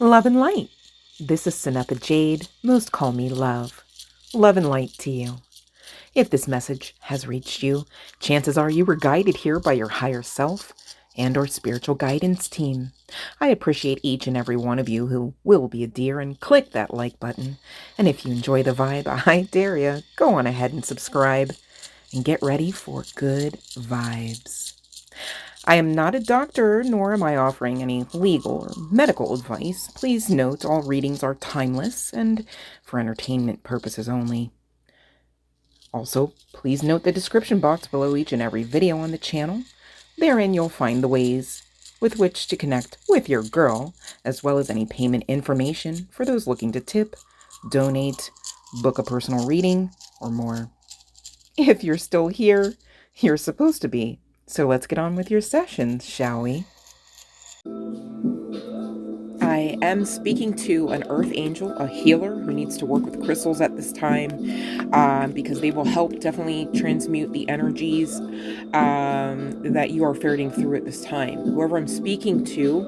Love and light. This is CYNETHA Jade. Most call me Love. Love and light to you. If this message has reached you, chances are you were guided here by your higher self and or spiritual guidance team. I appreciate each and every one of you who will be a dear and click that like button. And if you enjoy the vibe, I dare you, go on ahead and subscribe and get ready for good vibes. I am not a doctor, nor am I offering any legal or medical advice. Please note all readings are timeless and for entertainment purposes only. Also, please note the description box below each and every video on the channel. Therein you'll find the ways with which to connect with your girl, as well as any payment information for those looking to tip, donate, book a personal reading, or more. If you're still here, you're supposed to be. So let's get on with your sessions, shall we? I am speaking to an earth angel, a healer who needs to work with crystals at this time because they will help definitely transmute the energies that you are ferreting through at this time. Whoever I'm speaking to,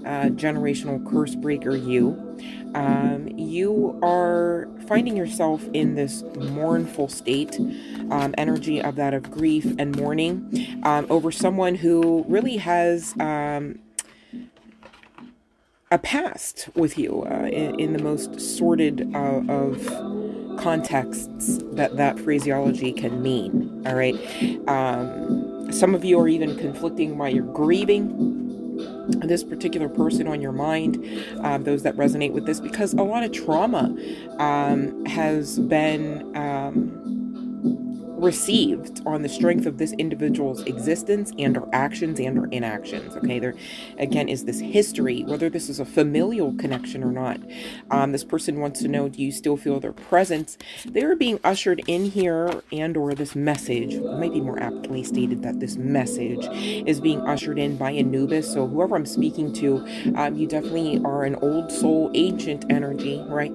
generational curse breaker you are finding yourself in this mournful state, energy of that of grief and mourning over someone who really has a past with you in the most sordid of contexts that phraseology can mean. All right. Some of you are even conflicting while you're grieving this particular person on your mind, those that resonate with this, because a lot of trauma has been received on the strength of this individual's existence and or actions and or inactions. Okay, there again is this history, whether this is a familial connection or not. This person wants to know, do you still feel their presence? They're being ushered in here, and or this message, it might be more aptly stated that this message is being ushered in by Anubis. So whoever I'm speaking to, you definitely are an old soul, ancient energy, right?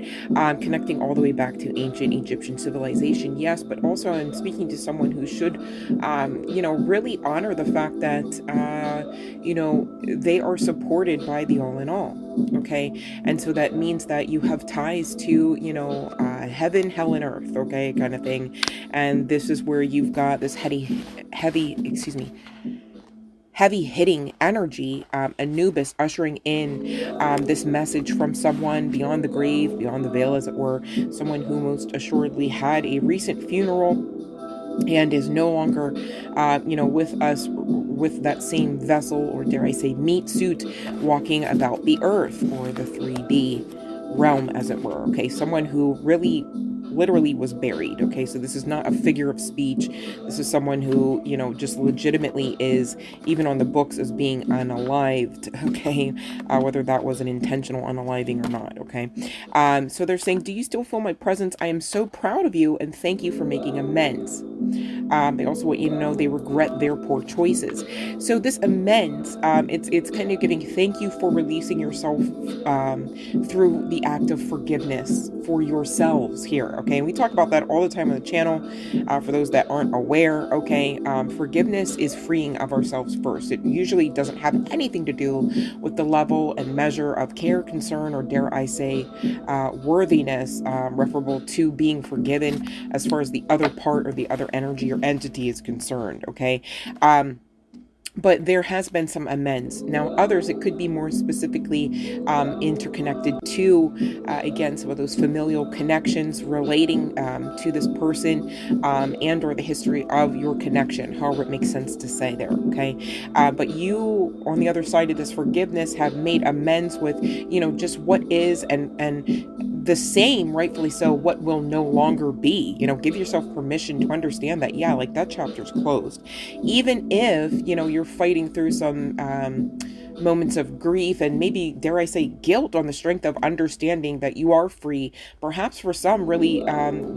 Connecting all the way back to ancient Egyptian civilization, yes, but also I'm speaking to someone who should, really honor the fact that, they are supported by the all in all. Okay. And so that means that you have ties to, heaven, hell, and earth. Okay. Kind of thing. And this is where you've got this heavy hitting energy, Anubis ushering in this message from someone beyond the grave, beyond the veil, as it were, someone who most assuredly had a recent funeral and is no longer, with us, with that same vessel, or dare I say meat suit, walking about the earth, or the 3D realm, as it were. Okay, someone who really literally was buried. Okay, so this is not a figure of speech. This is someone who, just legitimately is, even on the books, as being unalived. Okay, whether that was an intentional unaliving or not. Okay, so they're saying, do you still feel my presence? I am so proud of you and thank you for making amends. They also want you to know they regret their poor choices. So this amends, it's kind of giving thank you for releasing yourself through the act of forgiveness for yourselves here. Okay, and we talk about that all the time on the channel. For those that aren't aware, okay, forgiveness is freeing of ourselves first. It usually doesn't have anything to do with the level and measure of care, concern, or dare I say, worthiness referable to being forgiven as far as the other part or the other energy or entity is concerned. Okay. But there has been some amends. Now, others, it could be more specifically interconnected to, again, some of those familial connections relating to this person and or the history of your connection, however it makes sense to say there, okay? But you, on the other side of this forgiveness, have made amends with, just what is and the same, rightfully so, what will no longer be. Give yourself permission to understand that, yeah, like that chapter's closed. Even if, you're fighting through some moments of grief and maybe, dare I say, guilt on the strength of understanding that you are free. Perhaps for some, really,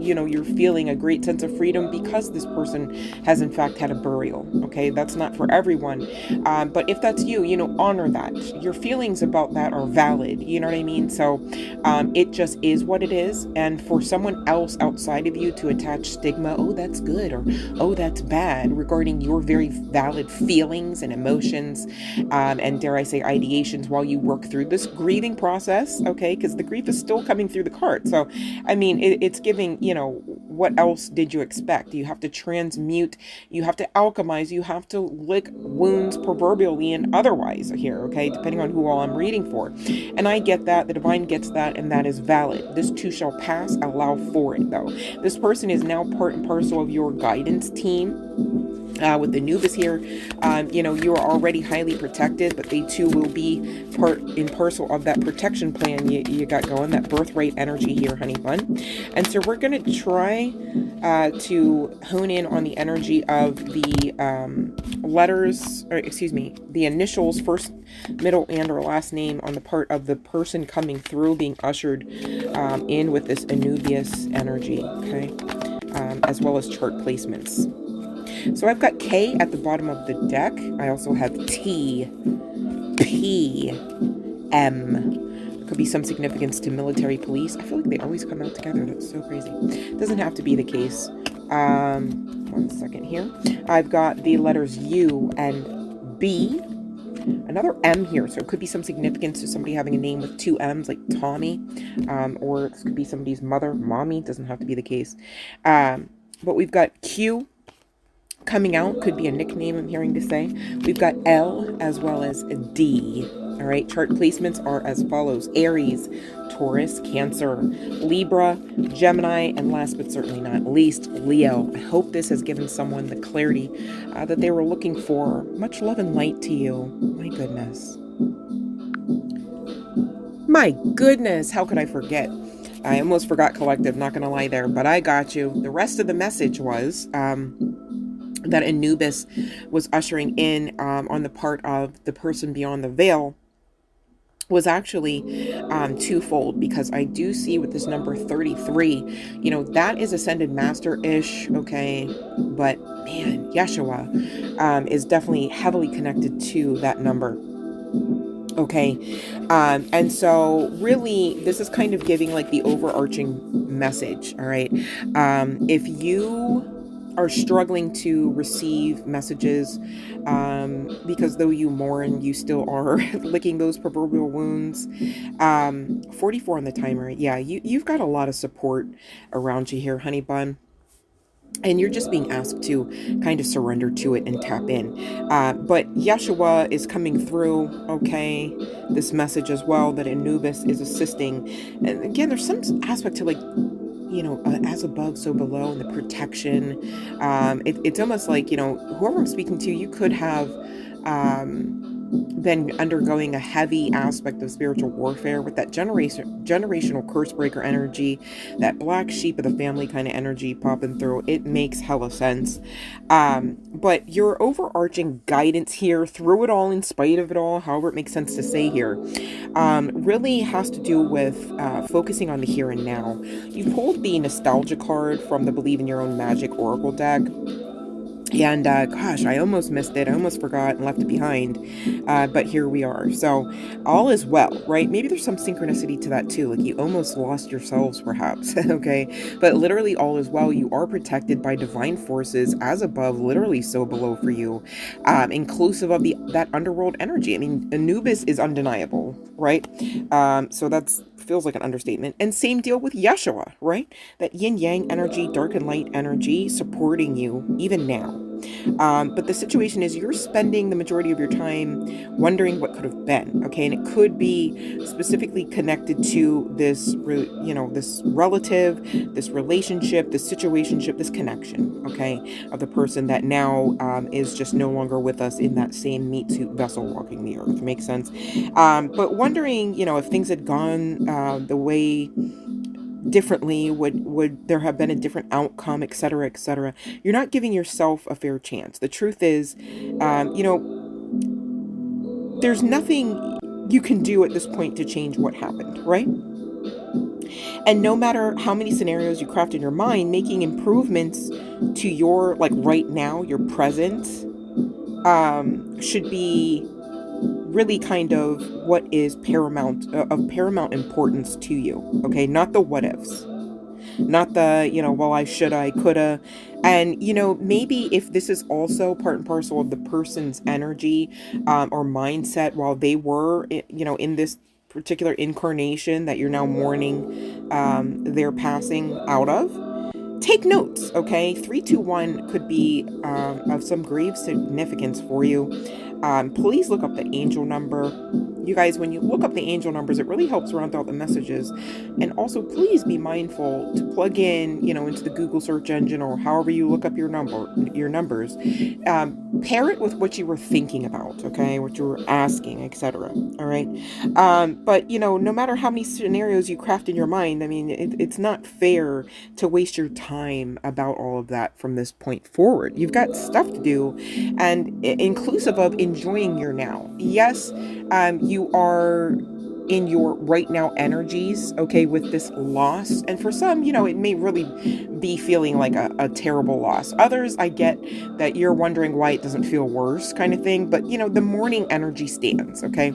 you're feeling a great sense of freedom because this person has in fact had a burial. Okay, that's not for everyone. But if that's you, honor that. Your feelings about that are valid. You know what I mean? So it just is what it is. And for someone else outside of you to attach stigma, oh, that's good, or oh, that's bad, regarding your very valid feelings and emotions, and dare I say ideations while you work through this grieving process, okay? Because the grief is still coming through the card. So, I mean, it's giving, what else did you expect? You have to transmute, you have to alchemize, you have to lick wounds proverbially and otherwise here, okay? Depending on who all I'm reading for. And I get that, the divine gets that, and that is valid. This too shall pass, allow for it though. This person is now part and parcel of your guidance team. With Anubis here, you are already highly protected, but they too will be part and parcel of that protection plan you got going, that birthright energy here, honey bun. And so we're going to try to hone in on the energy of the the initials, first, middle, and or last name on the part of the person coming through, being ushered in with this Anubis energy, okay? As well as chart placements. So I've got K at the bottom of the deck. I also have T, P, M. There could be some significance to military police. I feel like they always come out together. That's so crazy. Doesn't have to be the case. 1 second here. I've got the letters U and B. Another M here, so it could be some significance to somebody having a name with 2 M's, like Tommy, or this could be somebody's mother, mommy. Doesn't have to be the case. But we've got Q coming out, could be a nickname I'm hearing to say. We've got L as well as D. All right, chart placements are as follows: Aries, Taurus, Cancer, Libra, Gemini, and last but certainly not least, Leo. I hope this has given someone the clarity that they were looking for. Much love and light to you. My goodness. My goodness, how could I forget? I almost forgot collective, not gonna lie there, but I got you. The rest of the message was that Anubis was ushering in on the part of the person beyond the veil was actually twofold, because I do see with this number 33, that is ascended master-ish, okay, but man, Yeshua is definitely heavily connected to that number. Okay, and so really this is kind of giving like the overarching message. All right, if you are struggling to receive messages, because though you mourn, you still are licking those proverbial wounds. 44 on the timer. Yeah, you've got a lot of support around you here, honey bun. And you're just being asked to kind of surrender to it and tap in. But Yeshua is coming through, okay? This message as well, that Anubis is assisting. And again, there's some aspect to like, as above, so below, and the protection. It's almost like, whoever I'm speaking to, you could have been undergoing a heavy aspect of spiritual warfare with that generational curse breaker energy, that black sheep of the family kind of energy popping through. It makes hella sense. But your overarching guidance here, through it all, in spite of it all, however it makes sense to say here, really has to do with focusing on the here and now. You pulled the nostalgia card from the Believe in Your Own Magic Oracle deck. And gosh, I almost missed it. I almost forgot and left it behind. But here we are. So all is well, right? Maybe there's some synchronicity to that too. Like you almost lost yourselves perhaps. Okay. But literally all is well. You are protected by divine forces, as above, literally so below for you, inclusive of that underworld energy. I mean, Anubis is undeniable, right? So that's feels like an understatement. And same deal with Yeshua, right? That yin yang energy, dark and light energy supporting you even now. But the situation is you're spending the majority of your time wondering what could have been, okay? And it could be specifically connected to this, this relative, this relationship, this situationship, this connection, okay? Of the person that now is just no longer with us in that same meat suit vessel walking the earth. Makes sense? But wondering, if things had gone the way differently, would there have been a different outcome, etc., etc. You're not giving yourself a fair chance. The truth is, you know, there's nothing you can do at this point to change what happened, right? And no matter how many scenarios you craft in your mind, making improvements to your, like, right now, your present, should be really kind of what is paramount, of paramount importance to you. Okay, not the what ifs, not the, well, I should, I coulda. And maybe if this is also part and parcel of the person's energy, or mindset while they were in this particular incarnation that you're now mourning, their passing out of, take notes. Okay, 321 could be, of some grave significance for you. Please look up the angel number. You guys, when you look up the angel numbers, it really helps round out the messages. And also, please be mindful to plug in, into the Google search engine, or however you look up your numbers. Pair it with what you were thinking about, okay, what you were asking, etc. All right. But no matter how many scenarios you craft in your mind, I mean, it's not fair to waste your time about all of that from this point forward. You've got stuff to do, and inclusive of enjoying your now. Yes, you are in your right now energies, okay, with this loss. And for some, it may really be feeling like a terrible loss. Others, I get that you're wondering why it doesn't feel worse, kind of thing. But, the mourning energy stands, okay?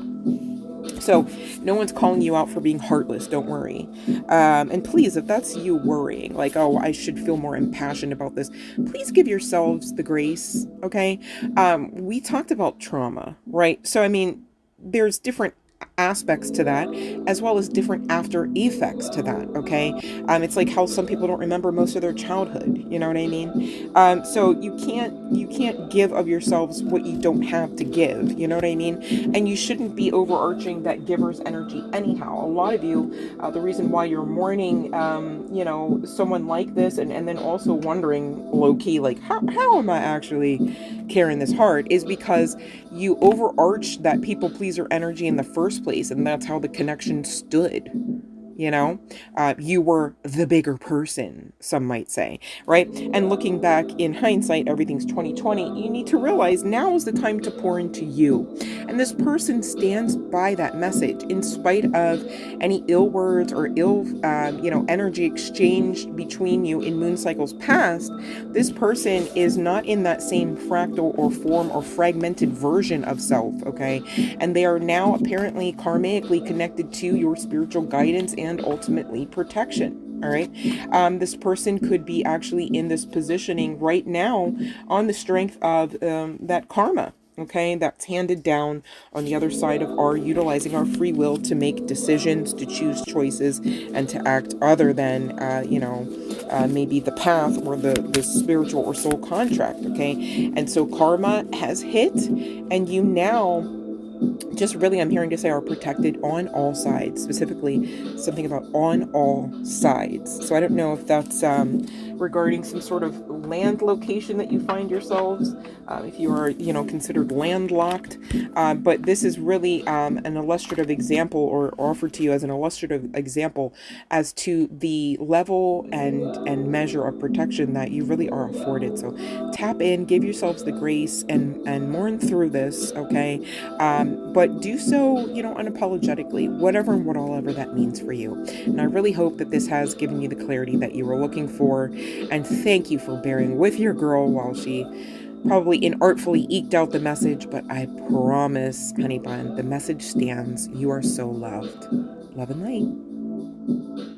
So no one's calling you out for being heartless. Don't worry. And please, if that's you worrying, like, oh, I should feel more impassioned about this, please give yourselves the grace. Okay. We talked about trauma, right? So, I mean, there's different aspects to that, as well as different after effects to that. Okay. It's like how some people don't remember most of their childhood. You know what I mean? So you can't give of yourselves what you don't have to give. You know what I mean? And you shouldn't be overarching that giver's energy anyhow. A lot of you, the reason why you're mourning, someone like this, and then also wondering low key, like, how am I actually carrying this hard, is because you overarched that people pleaser energy in the first place, and that's how the connection stood. You were the bigger person, some might say, right? And looking back in hindsight, everything's 2020. You need to realize now is the time to pour into you. And this person stands by that message in spite of any ill words or ill, energy exchanged between you in moon cycles past. This person is not in that same fractal or form or fragmented version of self, okay? And they are now apparently karmically connected to your spiritual guidance and ultimately protection. All right. This person could be actually in this positioning right now on the strength of that karma. Okay, that's handed down on the other side of our utilizing our free will to make decisions, to choose choices, and to act other than, maybe the path or the spiritual or soul contract. Okay, and so karma has hit, and you now just really, I'm hearing to say, are protected on all sides, specifically something about on all sides. So I don't know if that's regarding some sort of land location that you find yourselves, if you are, considered landlocked. But this is really an illustrative example, or offered to you as an illustrative example as to the level and measure of protection that you really are afforded. So tap in, give yourselves the grace, and mourn through this, okay? But do so, unapologetically, whatever and whatever that means for you. And I really hope that this has given you the clarity that you were looking for. And thank you for bearing with your girl while she probably inartfully eked out the message. But I promise, honey bun, the message stands. You are so loved. Love and light.